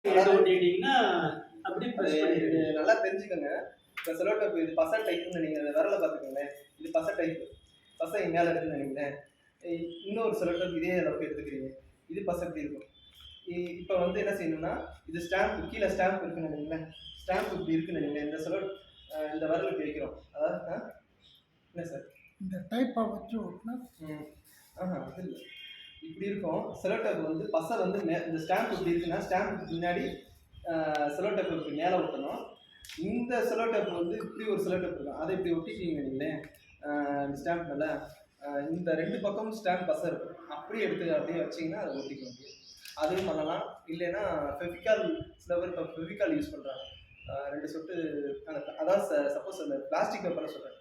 ஓட்டிட்டீங்கன்னா அப்படியே நல்லா தெரிஞ்சுக்கோங்க. இப்போ செலோ டேப் இது பச டைப்னு நீங்கள் விரல பார்த்துக்கோங்களேன். இது பச டைப். பசை இங்கே மேலே இருக்குன்னு நினைக்கிறேன். இன்னொரு செலோ டேப் இதே அளவுக்கு எடுத்துக்கிறீங்க. இது பசை எப்படி இருக்கும். இப்போ வந்து என்ன செய்யணும்னா இது ஸ்டாம்ப் கீழே ஸ்டாம்ப் இருக்குன்னு நினைக்கிறேன். ஸ்டாம்ப் இப்படி இருக்குன்னு நினைக்கிறேன். இந்த செலோ இந்த விரலுக்கு வைக்கிறோம். அதாவது என்ன சார் இந்த டைப்பை வச்சு ஓட்டினா அது இல்லை இப்படி இருக்கும். செலோ டேப் வந்து பசை வந்து இந்த ஸ்டாம்ப் இப்படி இருக்குன்னா ஸ்டாம்புக்கு முன்னாடி செலோ டேப் இப்படி மேலே ஒட்டணும். இந்த செலோ டேப் வந்து இப்படி ஒரு செலோ டேப் இருக்கும். அதை இப்படி ஒட்டிக்கிங்க நீங்களேன் இந்த ஸ்டாம்ப் மேலே இந்த ரெண்டு பக்கமும் ஸ்டாம்ப் பசை இருக்கும். அப்படியே எடுத்து அப்படியே வச்சிங்கன்னா அதை ஒட்டிக்க முடியும். அதுவும் பண்ணலாம். இல்லைன்னா ஃபெவிகால் சில பேர் இப்போ ஃபெவிகால் யூஸ் பண்ணுறாங்க. 2 சொட்டு அந்த அதாவது சப்போஸ் அந்த பிளாஸ்டிக் பேப்பரை சொல்கிறேன்.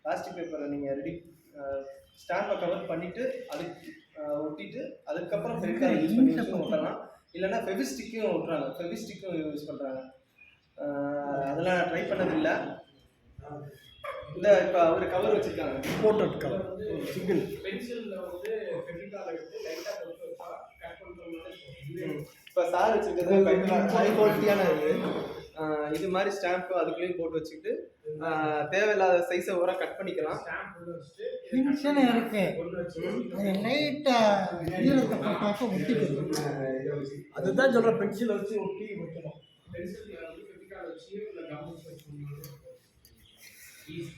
பிளாஸ்டிக் பேப்பரை நீங்கள் ரெடி ஸ்டாம்பை கவர் பண்ணிவிட்டு அதுக்கு ஒட்டிட்டு அதுக்கப்புறம் ஃபெவிகால் யூஸ் பண்ணி ஒட்டலாம். இல்லைன்னா ஃபெவிஸ்டிக்கும் ஒட்டுறாங்க. ஃபெவிஸ்டிக்கும் யூஸ் பண்ணுறாங்க. அதெல்லாம் ட்ரை பண்ணதில்லை. இந்த இப்போ ஒரு கவர் வச்சுருக்காங்க. போர்ட்ரேட் கவர் சிங்கிள் பென்சிலில் வந்து ஃபெவிகால் எடுத்து லைட்டாக தொட்டு வச்சா கட் பண்ணுறோம்னாலே இப்போ சார் வச்சுருக்கிறது ஹை குவாலிட்டியான இது மாதிரி ஸ்டாம்ப்பு அதுக்குள்ளேயும் போட்டு வச்சுக்கிட்டு தேவையில்லாத சைஸை ஓரம் கட் பண்ணிக்கலாம். ஃபங்க்ஷன் இருக்கு. அது லைட்டாக ஈரத்தை போட்டாக்க ஒட்டிக்கணும். அதுதான் சொல்கிறேன். பென்சிலை வச்சு ஒட்டி வைக்கணும்.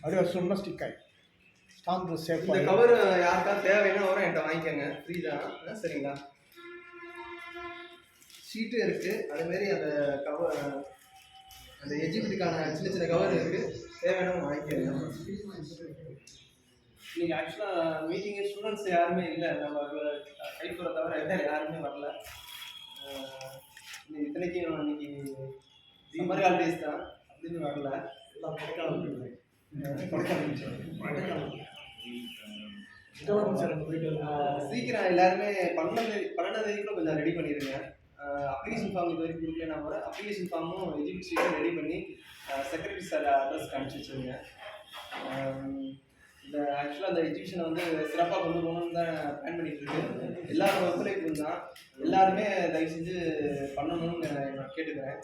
அப்படியே சொன்னால் ஸ்டிக் ஆகி ஸ்டாம்ப் சேஃப். இந்த கவர் யாருக்காவது தேவைன்னா வரும் என்கிட்ட வாங்கிக்கோங்க. ஃப்ரீ தான். சரிங்களா. ஷீட்டும் இருக்குது. அதேமாரி அந்த கவர் அந்த எஜிபிட்டுக்கான சின்ன சின்ன கவர் இருக்குது. தேவையான வாங்கிக்கோங்க. நீங்கள் ஆக்சுவலாக மீட்டிங்கு ஸ்டூடெண்ட்ஸ் யாருமே இல்லை. நம்ம கைப்பூரை தவிர யாருமே வரல. இத்தனைக்கும் இன்னைக்கு சம்மர் ஹாலிடேஸ் தான் அப்படின்னு வரல. எல்லாம் சீக்கிரம் எல்லாருமே 12ஆம் தேதிக்குள்ள கொஞ்சம் ரெடி பண்ணிடுங்க. அப்ளிகேஷன் ஃபார்ம் இது வரைக்கும் கொடுக்கலன்னா கூட அப்ளிகேஷன் ஃபார்மும் எஜிபிட் ஷீட்டும் ரெடி பண்ணி செக்ரட்டரி சார் அட்ரஸ்க்கு அனுப்பிச்சி வச்சுருங்க. இந்த ஆக்சுவலாக அந்த எஜிபிஷனை வந்து சிறப்பாக கொண்டு போகணும்னு தான் பிளான் பண்ணிட்டு இருக்கு. எல்லாரோட ஒத்துழைப்பு தான். எல்லாருமே தயவு செஞ்சு பண்ணணும்னு நான் கேட்டுக்கிறேன்.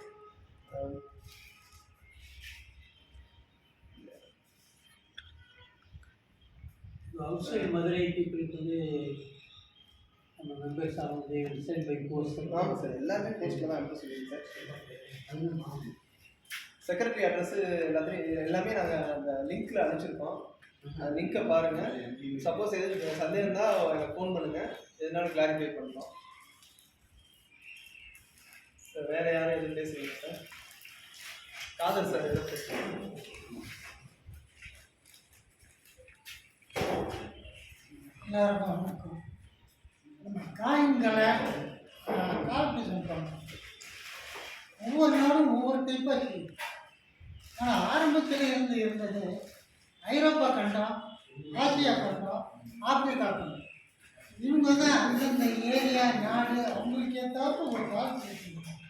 அவுட் சைடு மதுரை பீப்புளுக்கு வந்து நம்ம மெம்பர்ஸாக வந்து டிசைன் பை போஸ்ட். ஆமாம் சார். எல்லாமே போஸ்ட்டில் தான் அனுப்ப சொல்லியிருக்கேன் சார். செக்ரட்டரி அட்ரஸ்ஸு எல்லாமே நாங்கள் அந்த லிங்க்கில் அனுப்பிச்சிருக்கோம். அந்த லிங்க்கை பாருங்கள். சப்போஸ் எது சந்தேகம் இருந்தால் எனக்கு ஃபோன் பண்ணுங்கள். எதுனாலும் கிளாரிஃபை பண்ணலாம் சார். வேறு யாரும் எதுவும் பேசுகிறீங்க சார்? காதல் சார் எதோ பேசுகிறேன். எல்லாருக்கும் வணக்கம். நம்ம காயின்களை கால்குலேஷன் பண்ணோம். ஒவ்வொரு நாடும் ஒவ்வொரு டைப்பாக இருக்குது. ஆனால் ஆரம்பத்தில் இருந்தது ஐரோப்பா கண்டம், ஆசியா கண்டம், ஆப்பிரிக்கா கண்டம். இவங்க தான் அந்தந்த ஏரியா நாடு அவங்களுக்கு ஏற்றாப்புல ஒரு கால்குலேஷன் பண்ணுறாங்க.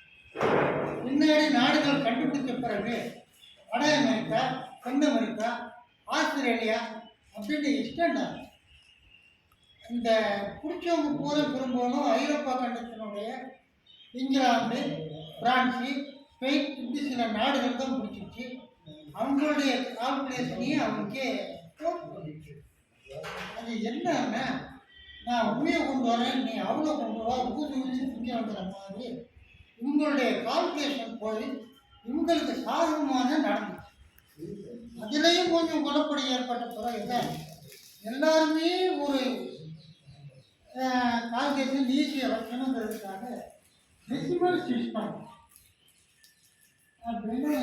பின்னாடி நாடுகள் கண்டுபிடிச்ச பிறகு வட அமெரிக்கா, தென் அமெரிக்கா, ஆஸ்திரேலியா அப்படின்னு எக்ஸ்டெண்ட் ஆகும். இந்த பிடிச்சவங்க பூரா பெரும்பாலும் ஐரோப்பா கண்டத்தினுடைய இங்கிலாந்து, பிரான்ஸு, ஸ்பெயின் இப்படி சில நாடுகள் தான் பிடிச்சிச்சு. அவங்களுடைய கால்குலேஷனையும் அவங்களுக்கே போட்டு அது என்னன்னா நான் உண்மையை கொண்டு வரேன், நீ அவ்வளோ கொண்டு வா, ஊதி ஊதி திங்க வந்துடுற மாதிரி இவங்களுடைய கால்குலேஷன் போய் இவங்களுக்கு சாதகமாக நடந்துச்சு. அதுலேயும் கொஞ்சம் குழப்படி ஏற்பட்ட பிறகு தான் எல்லாருமே ஒரு கால்குலேஷன் ஈஸியாக வைக்கணுங்கிறதுக்காக டெசிமல் சிஸ்டம் அப்படின்னு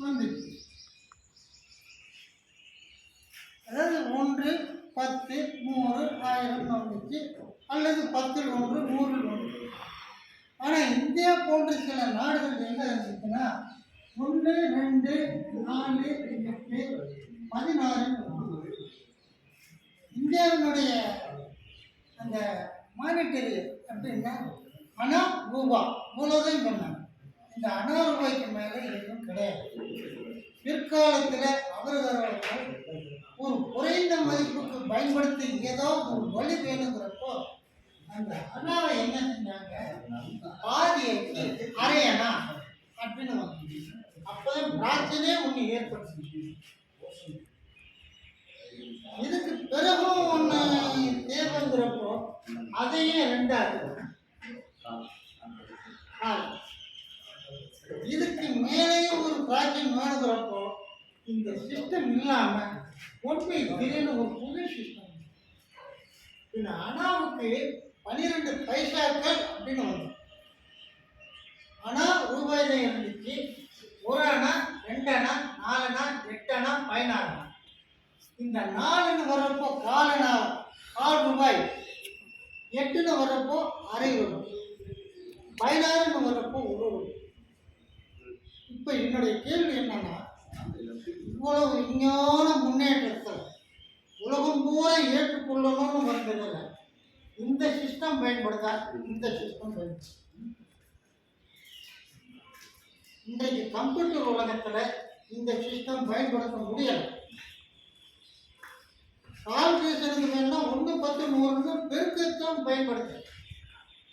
வந்துச்சு. அதாவது 1, 10, 100, 1000 வந்துச்சு. அல்லது 10ல் 1, 100ல் 1. ஆனால் இந்தியா போன்ற சில நாடுகள் என்ன இருந்துச்சுன்னா 1, 2, 4, 8, 16 இந்தியாவினுடைய அந்த மானிட்டரி அப்படின்னா அணா ரூபா இவ்வளோதான் பண்ணாங்க. இந்த அணா ரூபாய்க்கு மேலே எதுவும் கிடையாது. பிற்காலத்தில் அவர்கள் ஒரு குறைந்த மதிப்புக்கு பயன்படுத்தி ஏதாவது ஒரு வழி வேணுங்கிறப்போ அந்த அண்ணாவை என்ன செஞ்சாங்க, பாதியைக்கு அரையணா அப்படின்னு வந்து அப்பதான் பிரார்த்தனையே ஒண்ணு ஏற்படுச்சு. இதுக்கு பிறகும் ஒண்ணு தேவைங்கிறப்போ அதையே ரெண்டாது, இதுக்கு மேலேயும் ஒரு பிரார்த்தனை வேணுங்கிறப்போ இந்த சிஸ்டம் இல்லாம ஒன்றை திடீர்னு ஒரு புது சிஸ்டம். இந்த அணாவுக்கு 12 பைசாக்கள் அப்படின்னு வந்து அணா ரூபாய் தான் இருந்துச்சு. 1 அணா, 2 அணா, 4 அணா, 8 அணா, 16 அணா. இந்த 4ன்னு வர்றப்போ 1/4 அணா 1/4 ரூபாய், 8ன்னு வர்றப்போ அரை ரூபாய், 16ன்னு வர்றப்போ 1 ரூபாய். இப்போ என்னுடைய கேள்வி என்னன்னா, இவ்வளவு விஞ்ஞான முன்னேற்றத்தில் உலகம் பூரா ஏற்றுக்கொள்ளணும்னு வந்ததில்லை. இந்த சிஸ்டம் பயன்படுத்தா, இந்த சிஸ்டம் பயன்படுத்த. இன்றைக்கு கம்ப்யூட்டர் உலகத்துல இந்த சிஸ்டம் பயன்படுத்த முடியலை. கால்குலேஷனுக்கு வேணா 1, 10, 100 பெருக்கத்தான் பயன்படுத்து.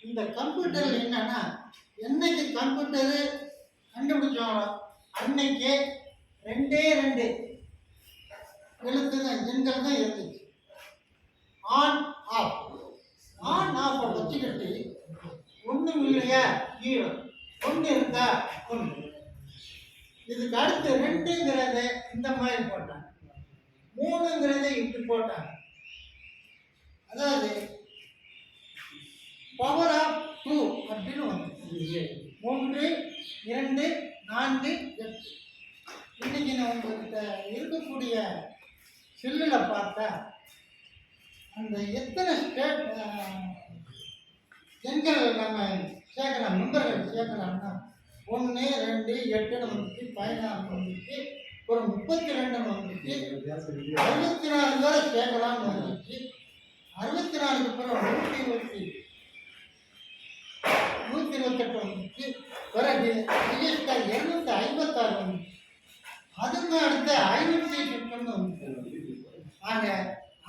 இந்த கம்ப்யூட்டர் என்னன்னா, என்னைக்கு கம்ப்யூட்டரு கண்டுபிடிச்சாங்களோ அன்னைக்கே 2 எழுத்து தான், எண்கள் தான் இருந்துச்சு. ஆன் ஆஃப், ஆன் ஆஃபை வச்சுக்கிட்டு ஒன்றும் இல்லையா 0, 1 இருக்கா 1. இதுக்கு அடுத்து 2ங்கிறத இந்த மாதிரி போட்டாங்க, 3ங்கிறத இப்படி போட்டாங்க. அதாவது பவர் ஆஃப் 2 அப்படின்னு வந்து 1, 2, 4, 8. இன்னைக்கு நான் உங்ககிட்ட இருக்கக்கூடிய செல்லில் பார்த்தா அந்த எத்தனை ஸ்டேட் எண்கள் நம்ம சேர்க்கலாம், மெம்பர்கள் சேர்க்கலாம்னா 1, 2, 8 வந்துச்சு, 16 வந்துச்சு, ஒரு 32 வந்துச்சு, 64 வரை சேர்க்கலாம்னு வந்துச்சு. 64க்கு அப்புறம் 128 வந்துச்சு. பிறகு ரிஜிஸ்டர் 256 வந்துச்சு. அதுக்கு அடுத்து 550 வந்துச்சு. ஆக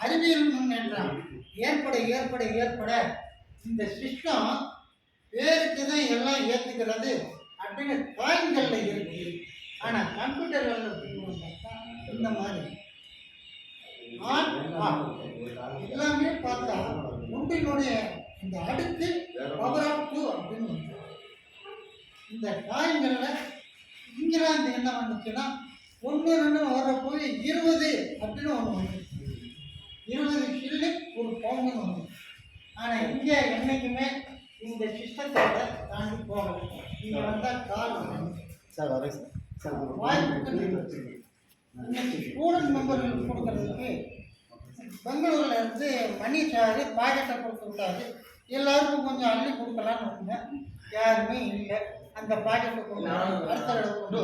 அறிவியல் முன்னேற்றம் ஏற்பட ஏற்பட ஏற்பட இந்த சிஸ்டம் பேருக்கு தான் எல்லாம் ஏற்றுக்கிறது அப்படின்னு காயின்களில் இருக்கு. ஆனால் கம்ப்யூட்டர்களில் இந்த மாதிரி எல்லாமே பார்த்தா ஒன்றினுடைய இந்த அடுக்கு பவர் ஆஃப் 2 அப்படின்னு வந்து இந்த காயின்களில் இங்கிலாந்து என்ன வந்துச்சுன்னா 1, 2 வர போய் 20 அப்படின்னு ஒன்று வந்து 20 ஷில்லு ஒரு பவுண்டுன்னு வந்து. ஆனால் இங்கே என்றைக்குமே இந்த சிஸ்டத்தோட தாண்டி போகல. இங்கே வந்தால் கால் சார் வரேன் சார். வாய்ப்பு இன்னைக்கு ஸ்டூடெண்ட் மெம்பர்களுக்கு கொடுக்கறதுக்கு பெங்களூரில் இருந்து மணி சார் பாக்கெட்டை கொடுத்து விட்டாரு. எல்லாருக்கும் கொஞ்சம் அள்ளி கொடுக்கலான்னு வந்தேன். யாருமே இல்லை. அந்த பாக்கெட்டை கொண்டு அடுத்த தடவை கொண்டு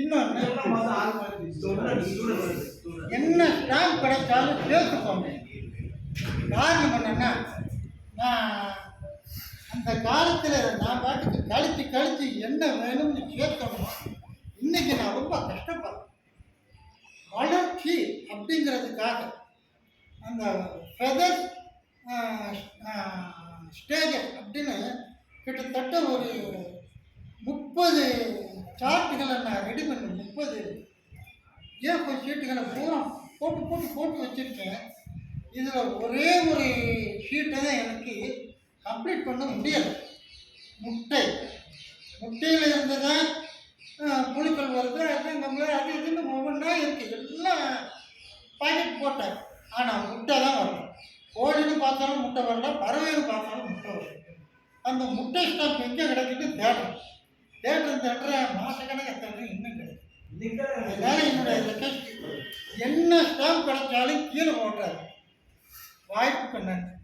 இன்னொன்று என்ன ஸ்டாம்ப் கிடைச்சாலும் சேர்த்துக்கோங்க. காரணம் என்னன்னா, நான் அந்த காலத்தில் நான் பாட்டுக்கு கழித்து என்ன வேணும்னு சேர்க்கணும். இன்னைக்கு நான் ரொம்ப கஷ்டப்படுறேன். வளர்ச்சி அப்படிங்கிறதுக்காக அந்த ஃபெதர் ஸ்டேஜஸ் அப்படின்னு கிட்டத்தட்ட ஒரு 30 சார்ட்டுகளை நான் ரெடி பண்ணி 30 A4 ஷீட்டுகளை பூரா போட்டு வச்சுருக்கேன். இதில் ஒரே ஒரு ஷீட்டை தான் எனக்கு கம்ப்ளீட் பண்ண முடியலை. முட்டையில் இருந்து தான் புழுக்கள் வருது, அது நம்மள அது இதுன்னு ஒவ்வொன்றா இருக்குது. எல்லாம் பாக்கெட் போட்டேன். ஆனால் முட்டை தான் வரல. கோழின்னு பார்த்தாலும் முட்டை வரல, பறவைன்னு பார்த்தாலும் முட்டை வரல. அந்த முட்டை ஸ்டாம்ப் எங்கே கிடைக்குது தேடுற மாதக்கணக்காக தேடுறேன், இன்னும் கிடைக்கும். அதனால என்னுடைய ரெக்வஸ்ட், என்ன ஸ்டாம்ப் கிடைச்சாலும் கீழே போடுறாரு. வாய்ப்புக்கு நன்றி.